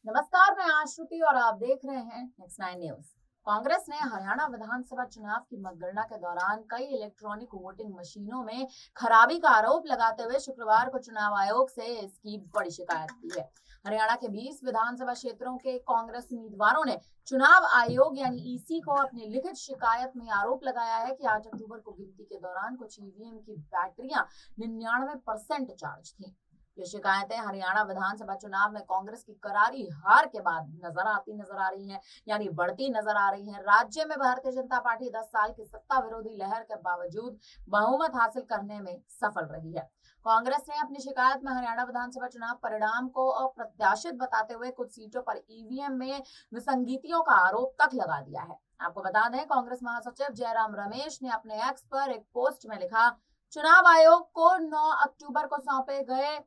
नमस्कार, मैं आश्रुति और आप देख रहे हैं नेक्स्ट 9 न्यूज। कांग्रेस ने हरियाणा विधानसभा चुनाव की मतगणना के दौरान कई इलेक्ट्रॉनिक वोटिंग मशीनों में खराबी का आरोप लगाते हुए शुक्रवार को चुनाव आयोग से इसकी बड़ी शिकायत की है। हरियाणा के 20 विधानसभा क्षेत्रों के कांग्रेस उम्मीदवारों ने चुनाव आयोग यानी ईसी को अपनी लिखित शिकायत में आरोप लगाया है कि 8 अक्टूबर को गिनती के दौरान कुछ ईवीएम की बैटरियां 99% चार्ज थी। ये शिकायतें हरियाणा विधानसभा चुनाव में कांग्रेस की करारी हार के बाद नजर आ रही हैं, यानी बढ़ती नजर आ रही हैं। राज्य में भारतीय जनता पार्टी 10 साल की सत्ता विरोधी लहर के बावजूद बहुमत हासिल करने में सफल रही है। कांग्रेस ने अपनी शिकायत में हरियाणा विधानसभा चुनाव परिणाम को अप्रत्याशित बताते हुए कुछ सीटों पर ईवीएम में विसंगतियों का आरोप तक लगा दिया है। आपको बता दें, कांग्रेस महासचिव जयराम रमेश ने अपने एक्स पर एक पोस्ट में लिखा, चुनाव आयोग को 9 अक्टूबर को सौंपे गए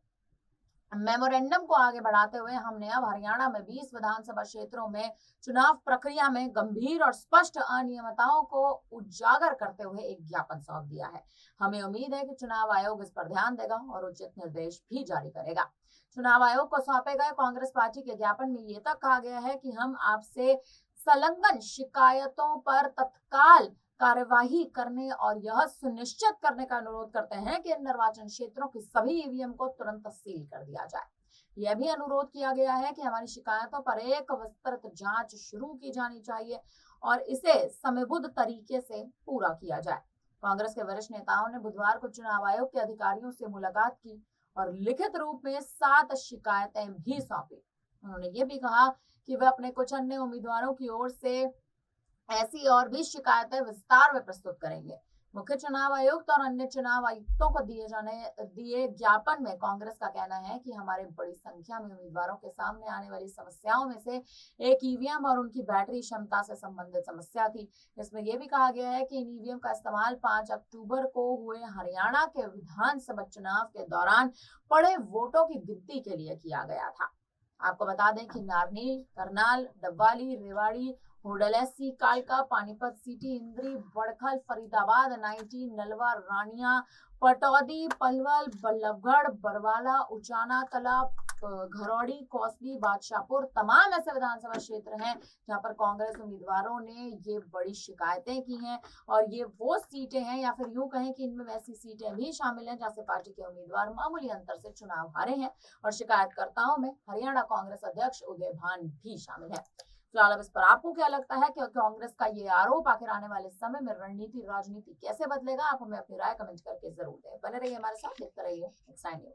मेमोरेंडम को आगे बढ़ाते हुए हमने अब हरियाणा में 20 विधानसभा क्षेत्रों में चुनाव प्रक्रिया में गंभीर और स्पष्ट अनियमितताओं को उजागर करते हुए एक ज्ञापन सौंप दिया है। हमें उम्मीद है कि चुनाव आयोग इस पर ध्यान देगा और उचित निर्देश भी जारी करेगा। चुनाव आयोग को सौंपे गए कांग्रेस पार्टी के ज्ञापन में ये तक कहा गया है कि हम आपसे संलग्न शिकायतों पर तत्काल कार्यवाही करने और यह सुनिश्चित करने का अनुरोध करते हैं कि इन निर्वाचन क्षेत्रों की सभी ईवीएम को तुरंत सील कर दिया जाए। यह भी अनुरोध किया गया है कि हमारी शिकायतों पर एक विस्तृत जांच शुरू की जानी चाहिए और इसे समयबद्ध तरीके से पूरा किया जाए। कांग्रेस के वरिष्ठ नेताओं ने बुधवार को चुनाव आयोग के अधिकारियों से मुलाकात की और लिखित रूप में 7 शिकायतें भी सौंपी। उन्होंने ये भी कहा कि वे अपने कुछ अन्य उम्मीदवारों की ओर से ऐसी और भी शिकायतें विस्तार में प्रस्तुत करेंगे। मुख्य चुनाव आयुक्त और अन्य चुनाव आयुक्तों को दिए ज्ञापन में कांग्रेस का कहना है कि हमारे बड़ी संख्या में उम्मीदवारों के सामने आने वाली समस्याओं में से एक ईवीएम और उनकी बैटरी क्षमता से संबंधित समस्या थी। इसमें यह भी कहा गया है कि इन ईवीएम का इस्तेमाल 5 अक्टूबर को हुए हरियाणा के विधानसभा चुनाव के दौरान पड़े वोटों की गिनती के लिए किया गया था। आपको बता दें कि नारनी, करनाल, डब्बाली, रेवाड़ी, होडलसी, कालका, पानीपत सिटी, इंद्री, बड़खल, फरीदाबाद, नाइटी, नलवा, रानिया, पटौदी, पलवल, बल्लभगढ़, बरवाला, उचाना कला, घरौड़ी, कौसली, बादशाहपुर तमाम ऐसे विधानसभा क्षेत्र हैं जहां पर कांग्रेस उम्मीदवारों ने ये बड़ी शिकायतें की हैं और ये वो सीटें हैं या फिर यूं कहें कि इनमें वैसी सीटें भी शामिल हैं जहां से पार्टी के उम्मीदवार मामूली अंतर से चुनाव हारे हैं और शिकायतकर्ताओं में हरियाणा कांग्रेस अध्यक्ष उदय भान भी शामिल है। फिलहाल अब इस पर आपको क्या लगता है कि कांग्रेस का ये आरोप आखिर आने वाले समय में रणनीति राजनीति कैसे बदलेगा? आप हमें अपनी राय कमेंट करके जरूर दें। बने रहिए हमारे साथ, देखते रहिए नेक्स्ट 9 न्यूज।